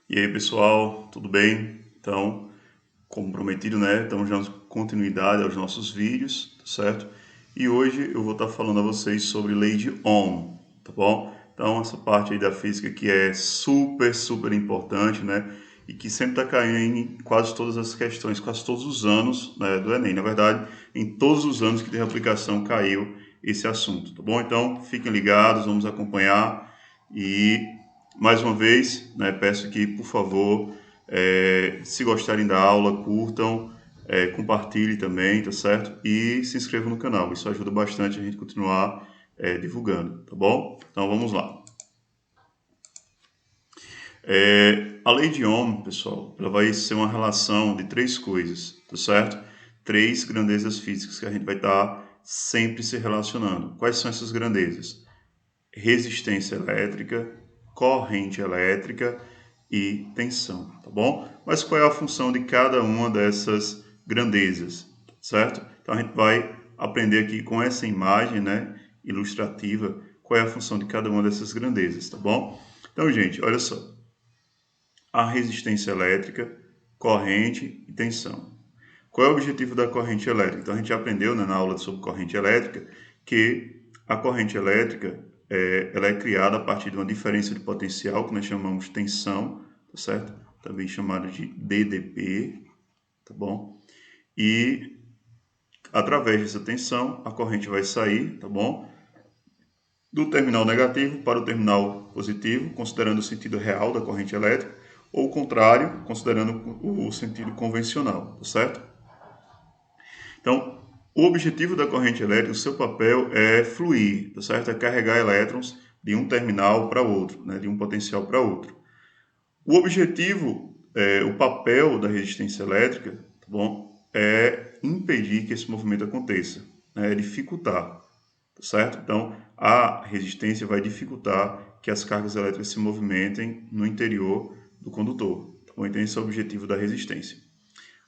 E aí, pessoal, tudo bem? Então, como prometido, né, estamos dando continuidade aos nossos vídeos, tá certo? E hoje eu vou estar falando a vocês sobre lei de Ohm, tá bom? Então, essa parte aí da física que é super importante, né? E que sempre está caindo em quase todas as questões, quase todos os anos, né, do Enem. Na verdade, em todos os anos que tem aplicação caiu esse assunto, tá bom? Então, fiquem ligados, vamos acompanhar e mais uma vez, né, peço que, por favor, se gostarem da aula, curtam, compartilhem também, tá certo? E se inscrevam no canal, isso ajuda bastante a gente continuar divulgando, tá bom? Então vamos lá. A lei de Ohm, pessoal, ela vai ser uma relação de três coisas, tá certo? Três grandezas físicas que a gente vai estar sempre se relacionando. Quais são essas grandezas? Resistência elétrica, corrente elétrica e tensão, tá bom? Mas qual é a função de cada uma dessas grandezas, certo? Então a gente vai aprender aqui com essa imagem, né, ilustrativa, qual é a função de cada uma dessas grandezas, tá bom? Então, gente, olha só. A resistência elétrica, corrente e tensão. Qual é o objetivo da corrente elétrica? Então a gente já aprendeu, né, na aula sobre corrente elétrica que a corrente elétrica ela é criada a partir de uma diferença de potencial que nós chamamos de tensão, tá certo? Também chamada de DDP, tá bom? E através dessa tensão a corrente vai sair, tá bom? Do terminal negativo para o terminal positivo, considerando o sentido real da corrente elétrica, ou o contrário, considerando o sentido convencional, tá certo? Então, o objetivo da corrente elétrica, o seu papel é fluir, tá certo? É carregar elétrons de um terminal para outro, né? De um potencial para outro. O objetivo, o papel da resistência elétrica, tá bom? É impedir que esse movimento aconteça, né? É dificultar, tá certo? Então, a resistência vai dificultar que as cargas elétricas se movimentem no interior do condutor. Tá bom? Então, esse é o objetivo da resistência.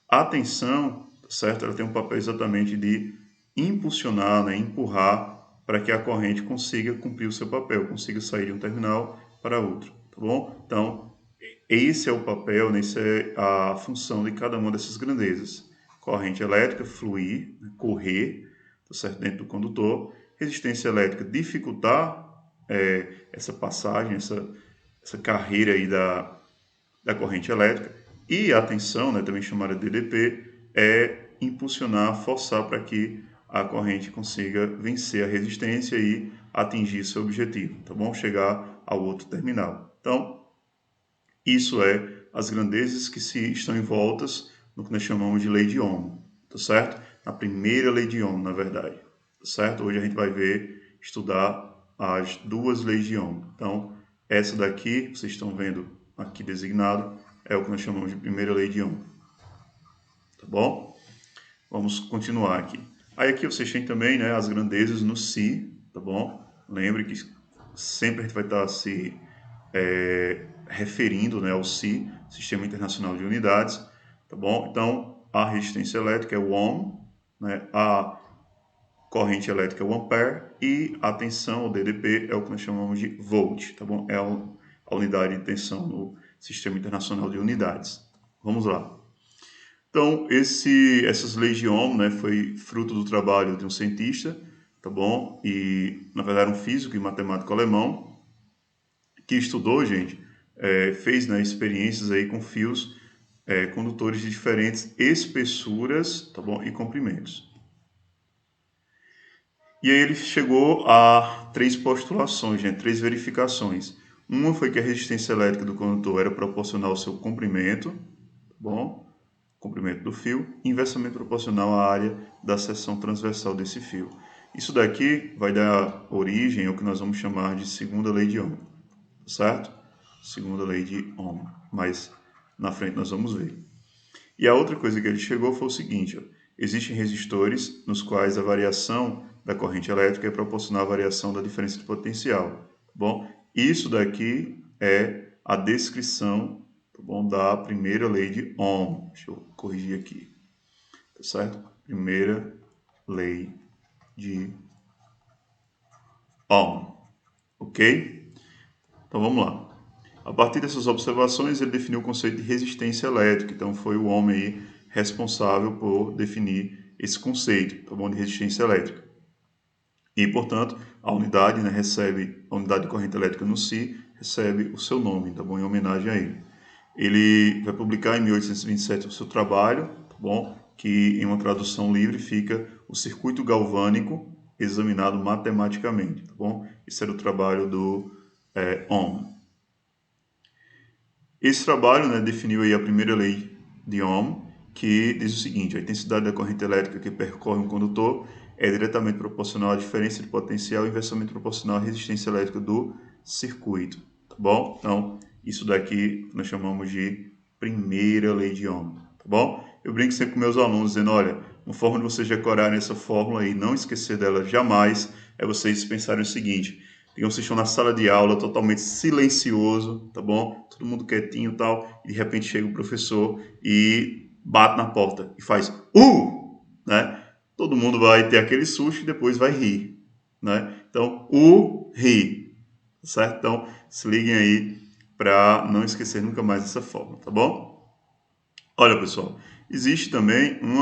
A tensão, certo? Ela tem um papel exatamente de impulsionar, né? Empurrar para que a corrente consiga cumprir o seu papel, consiga sair de um terminal para outro, tá bom? Então, esse é o papel, né? Essa é a função de cada uma dessas grandezas. Corrente elétrica, fluir, né? Correr, tá certo? Dentro do condutor. Resistência elétrica, dificultar essa passagem, essa carreira aí da corrente elétrica. E a tensão, né, também chamada de DDP, é impulsionar, forçar para que a corrente consiga vencer a resistência e atingir seu objetivo, tá bom? Chegar ao outro terminal. Então, isso é as grandezas que se estão envoltas no que nós chamamos de lei de Ohm, tá certo? Na primeira lei de Ohm, na verdade, tá certo? Hoje a gente vai ver, estudar as duas leis de Ohm. Então, essa daqui, vocês estão vendo aqui designado, é o que nós chamamos de primeira lei de Ohm, tá bom? Vamos continuar aqui. Aí aqui vocês têm também, né, as grandezas no Si, tá bom? Lembre que sempre a gente vai estar se referindo, né, ao SI, Sistema Internacional de Unidades, tá bom? Então, a resistência elétrica é o Ohm, né, a corrente elétrica é o ampere e a tensão, o DDP, é o que nós chamamos de volt, tá bom? É a unidade de tensão no Sistema Internacional de Unidades. Vamos lá. Então, essas leis de Ohm, né, foi fruto do trabalho de um cientista, tá bom? E, na verdade, um físico e matemático alemão, que estudou, gente, fez, né, experiências aí com fios condutores de diferentes espessuras, tá bom? E comprimentos. E aí ele chegou a três postulações, né, três verificações. Uma foi que a resistência elétrica do condutor era proporcional ao seu comprimento, tá bom? Comprimento do fio, inversamente proporcional à área da seção transversal desse fio. Isso daqui vai dar origem ao que nós vamos chamar de segunda lei de Ohm, certo? Segunda lei de Ohm, mas na frente nós vamos ver. E a outra coisa que ele chegou foi o seguinte, ó, existem resistores nos quais a variação da corrente elétrica é proporcional à variação da diferença de potencial, tá bom? Isso daqui é a descrição, tá bom, da primeira lei de Ohm. Deixa eu corrigir aqui, tá certo? Primeira lei de Ohm, ok? Então vamos lá. A partir dessas observações, ele definiu o conceito de resistência elétrica. Então, foi o homem aí responsável por definir esse conceito, tá bom, de resistência elétrica. E, portanto, a unidade, né, a unidade de corrente elétrica no Si, recebe o seu nome, tá bom, em homenagem a ele. Ele vai publicar em 1827 o seu trabalho, tá bom, que em uma tradução livre fica o circuito galvânico examinado matematicamente, tá bom? Esse era o trabalho do Ohm. Esse trabalho, né, definiu aí a primeira lei de Ohm, que diz o seguinte: a intensidade da corrente elétrica que percorre um condutor é diretamente proporcional à diferença de potencial e inversamente proporcional à resistência elétrica do circuito, tá bom? Então, isso daqui nós chamamos de primeira lei de Ohm, tá bom? Eu brinco sempre com meus alunos dizendo, olha, uma forma de vocês decorarem essa fórmula e não esquecer dela jamais é vocês pensarem o seguinte: digamos, vocês estão na sala de aula, totalmente silencioso, tá bom? Todo mundo quietinho e tal, e de repente chega o professor e bate na porta e faz né? Todo mundo vai ter aquele susto e depois vai rir, né? Então, ri, certo? Então, se liguem aí para não esquecer nunca mais essa forma, tá bom? Olha, pessoal, existe também um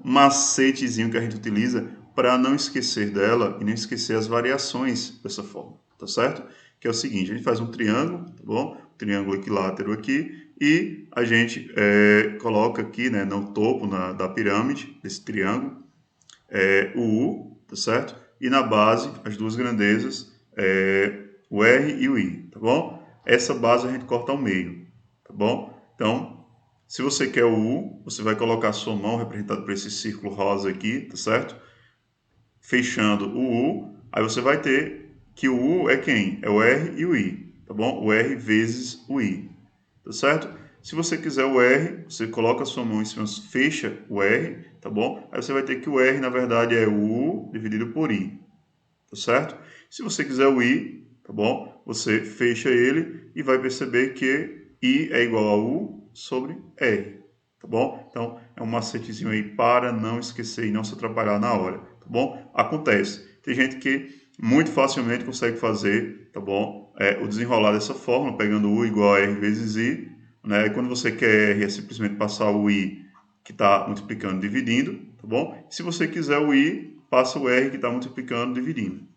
macetezinho que a gente utiliza para não esquecer dela e não esquecer as variações dessa forma, tá certo? Que é o seguinte: a gente faz um triângulo, tá bom? Um triângulo equilátero aqui, e a gente coloca aqui, né, no topo da pirâmide desse triângulo, o U, tá certo? E na base, as duas grandezas, o R e o I, tá bom? Essa base a gente corta ao meio, tá bom? Então, se você quer o U, você vai colocar a sua mão representada por esse círculo rosa aqui, tá certo? Fechando o U, aí você vai ter que o U é quem? É o R e o I, tá bom? O R vezes o I, tá certo? Se você quiser o R, você coloca a sua mão em cima, fecha o R, tá bom? Aí você vai ter que o R, na verdade, é o U dividido por I, tá certo? Se você quiser o I, tá bom? Você fecha ele e vai perceber que I é igual a U sobre R, tá bom? Então, é um macetezinho aí para não esquecer e não se atrapalhar na hora, tá bom? Acontece. Tem gente que muito facilmente consegue fazer, tá bom? O desenrolar dessa fórmula, pegando U igual a R vezes I, né? E quando você quer R, é simplesmente passar o I que está multiplicando dividindo, tá bom? Se você quiser o I, passa o R que está multiplicando dividindo,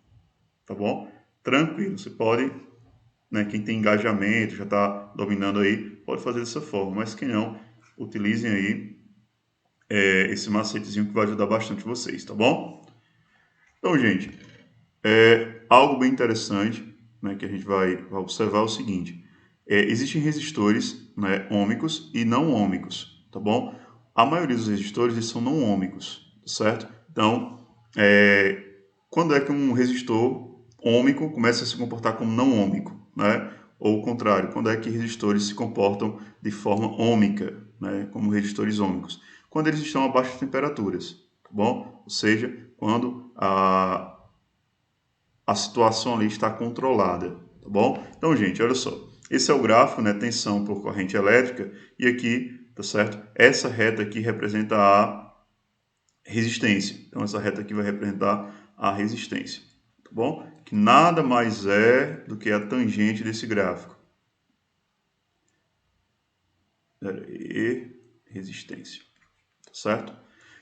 tá bom? Tranquilo, você pode, né, quem tem engajamento, já está dominando aí, pode fazer dessa forma, mas quem não, utilizem aí esse macetezinho que vai ajudar bastante vocês, tá bom? Então, gente, algo bem interessante, né, que a gente vai observar é o seguinte: existem resistores, né, ômicos e não ômicos, tá bom? A maioria dos resistores eles são não ômicos, certo? Então, quando é que um resistor ômico começa a se comportar como não ômico, né? Ou o contrário, quando é que resistores se comportam de forma ômica, né, como resistores ômicos? Quando eles estão a baixas temperaturas, tá bom? Ou seja, quando a situação ali está controlada, tá bom? Então, gente, olha só. Esse é o gráfico, né, tensão por corrente elétrica, e aqui, tá certo? Essa reta aqui representa a resistência. Então, essa reta aqui vai representar a resistência, tá bom? Que nada mais é do que a tangente desse gráfico. E resistência, tá certo?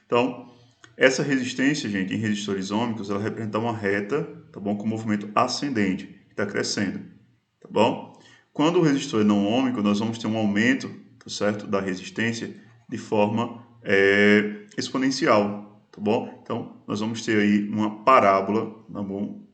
Então, essa resistência, gente, em resistores ômicos, ela representa uma reta, tá bom? Com movimento ascendente, que está crescendo, tá bom? Quando o resistor é não ômico, nós vamos ter um aumento, tá certo, da resistência de forma exponencial, tá bom? Então, nós vamos ter aí uma parábola, tá bom?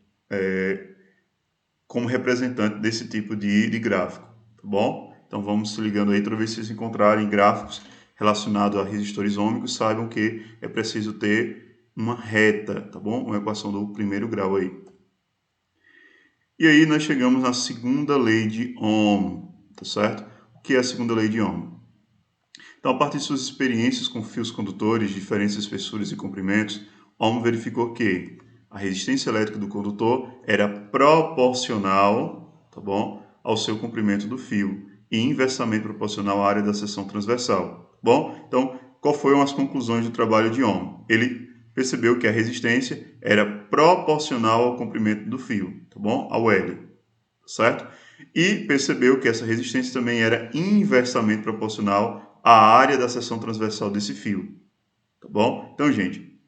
Como representante desse tipo de gráfico, tá bom? Então, vamos se ligando aí, toda vez que vocês encontrarem gráficos relacionados a resistores ômicos, saibam que é preciso ter uma reta, tá bom? Uma equação do primeiro grau aí. E aí nós chegamos na segunda lei de Ohm, tá certo? O que é a segunda lei de Ohm? Então, a partir de suas experiências com fios condutores de diferentes espessuras e comprimentos, Ohm verificou que a resistência elétrica do condutor era proporcional, tá bom, ao seu comprimento do fio e inversamente proporcional à área da seção transversal, tá bom? Então, qual foram as conclusões do trabalho de Ohm? Ele percebeu que a resistência era proporcional ao comprimento do fio, tá bom? Ao L, certo? E percebeu que essa resistência também era inversamente proporcional à área da seção transversal desse fio, tá bom? Então, gente,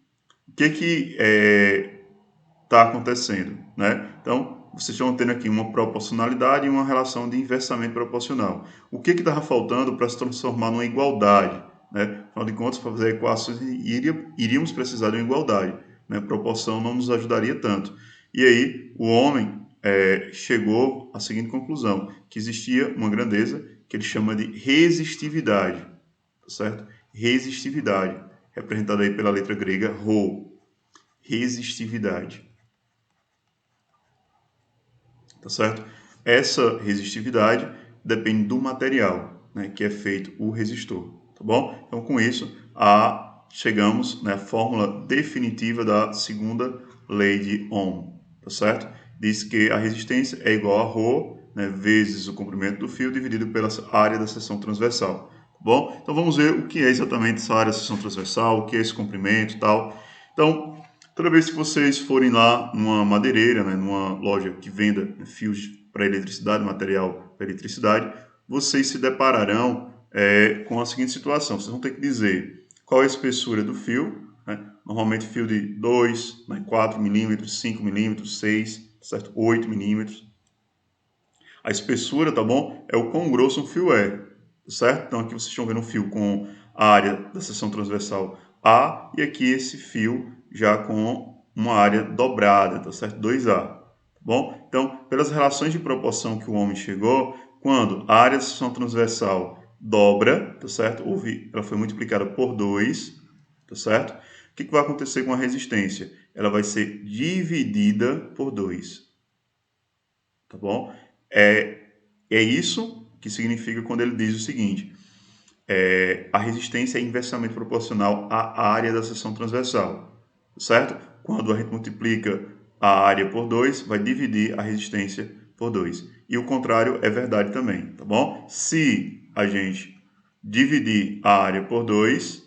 o que está acontecendo, né? Então, vocês estão tendo aqui uma proporcionalidade e uma relação de inversamente proporcional. O que estava faltando para se transformar numa igualdade, né? Afinal de contas, para fazer equações, iríamos precisar de uma igualdade, né? Proporção não nos ajudaria tanto. E aí, o homem chegou à seguinte conclusão, que existia uma grandeza que ele chama de resistividade, tá certo? Resistividade, representada aí pela letra grega ρ, resistividade. Tá certo? Essa resistividade depende do material, né, que é feito o resistor, tá bom? Então, com isso, chegamos na fórmula definitiva da segunda lei de Ohm, tá certo? Diz que a resistência é igual a ρ, né, vezes o comprimento do fio dividido pela área da seção transversal, tá bom? Então, vamos ver o que é exatamente essa área da seção transversal, o que é esse comprimento e tal. Então, toda vez que vocês forem lá numa madeireira, né, numa loja que venda fios para eletricidade, material para eletricidade, vocês se depararão com a seguinte situação. Vocês vão ter que dizer qual é a espessura do fio, né? Normalmente fio de 2, né, 4 milímetros, 5 milímetros, 6, certo? 8 milímetros. A espessura, tá bom? É o quão grosso um fio é, certo? Então aqui vocês estão vendo um fio com a área da seção transversal A e aqui esse fio já com uma área dobrada, tá certo? 2A, tá bom? Então, pelas relações de proporção que o homem chegou, quando a área da seção transversal dobra, tá certo? Ela foi multiplicada por 2, tá certo? O que vai acontecer com a resistência? Ela vai ser dividida por 2, tá bom? É isso que significa quando ele diz o seguinte: a resistência é inversamente proporcional à área da seção transversal, certo? Quando a gente multiplica a área por 2, vai dividir a resistência por 2. E o contrário é verdade também, tá bom? Se a gente dividir a área por 2,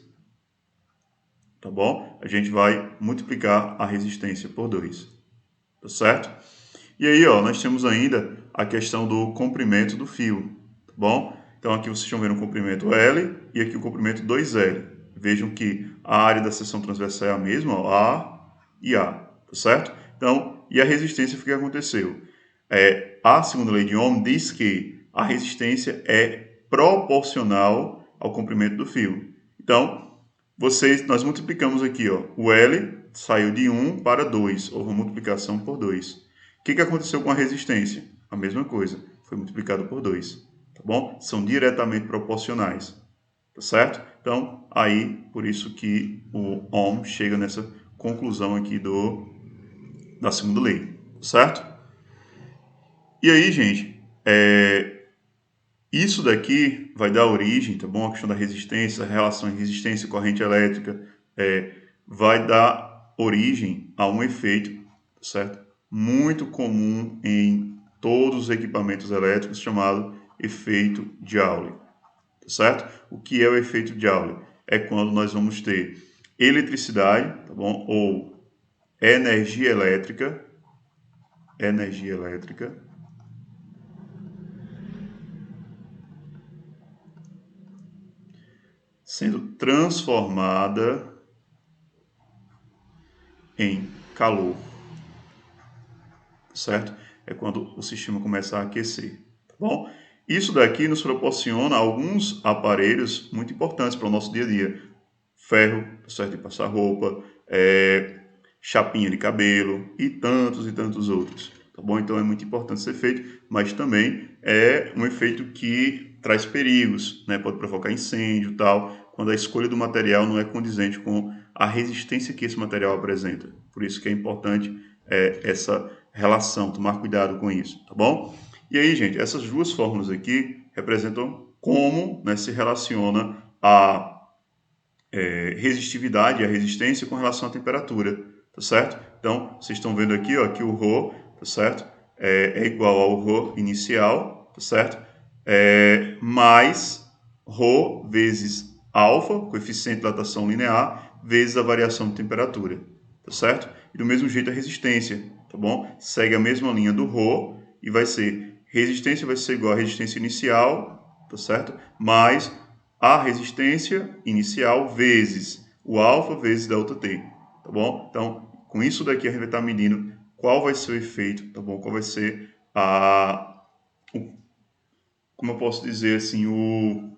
tá bom? A gente vai multiplicar a resistência por 2, tá certo? E aí, ó, nós temos ainda a questão do comprimento do fio, tá bom? Então aqui vocês estão vendo o comprimento L e aqui o comprimento 2L. Vejam que a área da seção transversal é a mesma, ó, A e A, tá certo? Então, e a resistência, o que aconteceu? A segunda lei de Ohm diz que a resistência é proporcional ao comprimento do fio. Então, nós multiplicamos aqui, ó, o L saiu de 1 para 2, houve uma multiplicação por 2. O que aconteceu com a resistência? A mesma coisa, foi multiplicado por 2, tá bom? São diretamente proporcionais, tá certo? Então, aí, por isso que o Ohm chega nessa conclusão aqui da segunda lei, certo? E aí, gente, isso daqui vai dar origem, tá bom? A questão da resistência, a relação em resistência e corrente elétrica, vai dar origem a um efeito, certo? Muito comum em todos os equipamentos elétricos, chamado efeito Joule, tá certo? O que é o efeito Joule? É quando nós vamos ter eletricidade, tá bom? Ou energia elétrica, sendo transformada em calor, certo? É quando o sistema começa a aquecer, tá bom? Isso daqui nos proporciona alguns aparelhos muito importantes para o nosso dia a dia. Ferro, certo? De passar roupa, chapinha de cabelo e tantos outros, tá bom? Então é muito importante ser feito, mas também é um efeito que traz perigos, né? Pode provocar incêndio e tal, quando a escolha do material não é condizente com a resistência que esse material apresenta. Por isso que é importante essa relação, tomar cuidado com isso, tá bom? E aí, gente, essas duas fórmulas aqui representam como, né, se relaciona a resistividade e a resistência com relação à temperatura, tá certo? Então, vocês estão vendo aqui, ó, que o ρ, tá certo? É igual ao ρ inicial, tá certo? Mais ρ vezes alfa, coeficiente de dilatação linear, vezes a variação de temperatura, tá certo? E do mesmo jeito a resistência, tá bom? Segue a mesma linha do ρ e vai ser resistência vai ser igual à resistência inicial, tá certo? Mais a resistência inicial vezes o alfa vezes delta T, tá bom? Então, com isso daqui a gente vai estar medindo qual vai ser o efeito, tá bom? Qual vai ser como eu posso dizer assim, o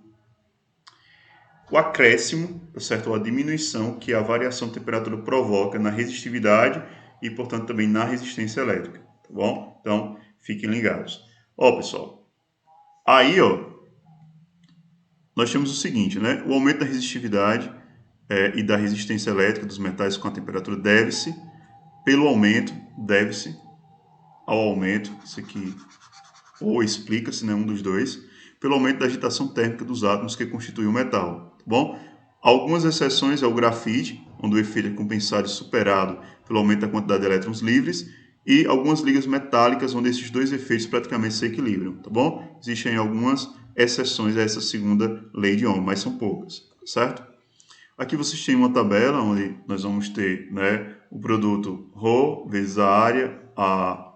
acréscimo, tá certo? Ou a diminuição que a variação de temperatura provoca na resistividade e, portanto, também na resistência elétrica, tá bom? Então, fiquem ligados. Ó, pessoal, aí, ó, nós temos o seguinte, né? O aumento da resistividade e da resistência elétrica dos metais com a temperatura deve-se ao aumento, isso aqui, ou explica-se, né, um dos dois, pelo aumento da agitação térmica dos átomos que constituem o metal, tá bom? Algumas exceções é o grafite, onde o efeito é compensado e superado pelo aumento da quantidade de elétrons livres, e algumas ligas metálicas, onde esses dois efeitos praticamente se equilibram, tá bom? Existem algumas exceções a essa segunda lei de Ohm, mas são poucas, certo? Aqui vocês têm uma tabela onde nós vamos ter, né, o produto ρ vezes a área a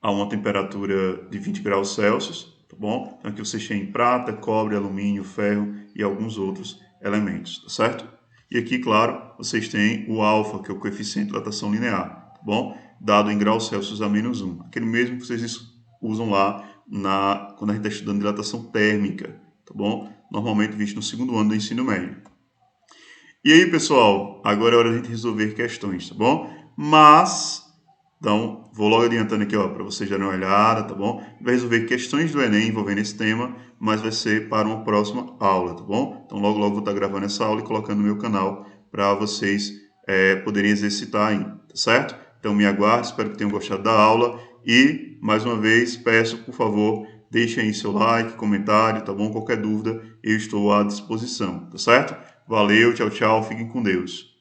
uma temperatura de 20 graus Celsius, tá bom? Então aqui vocês têm prata, cobre, alumínio, ferro e alguns outros elementos, tá certo? E aqui, claro, vocês têm o alfa, que é o coeficiente de dilatação linear, tá bom? Dado em graus Celsius a menos 1. Aquele mesmo que vocês usam lá quando a gente está estudando dilatação térmica, tá bom? Normalmente visto no segundo ano do ensino médio. E aí, pessoal, agora é hora de a gente resolver questões, tá bom? Então, vou logo adiantando aqui, ó, para vocês darem uma olhada, tá bom? Vai resolver questões do Enem envolvendo esse tema, mas vai ser para uma próxima aula, tá bom? Então, logo vou estar gravando essa aula e colocando no meu canal para vocês poderem exercitar aí, tá certo? Então, me aguarde, espero que tenham gostado da aula e, mais uma vez, peço, por favor, deixem aí seu like, comentário, tá bom? Qualquer dúvida, eu estou à disposição, tá certo? Valeu, tchau, tchau, fiquem com Deus.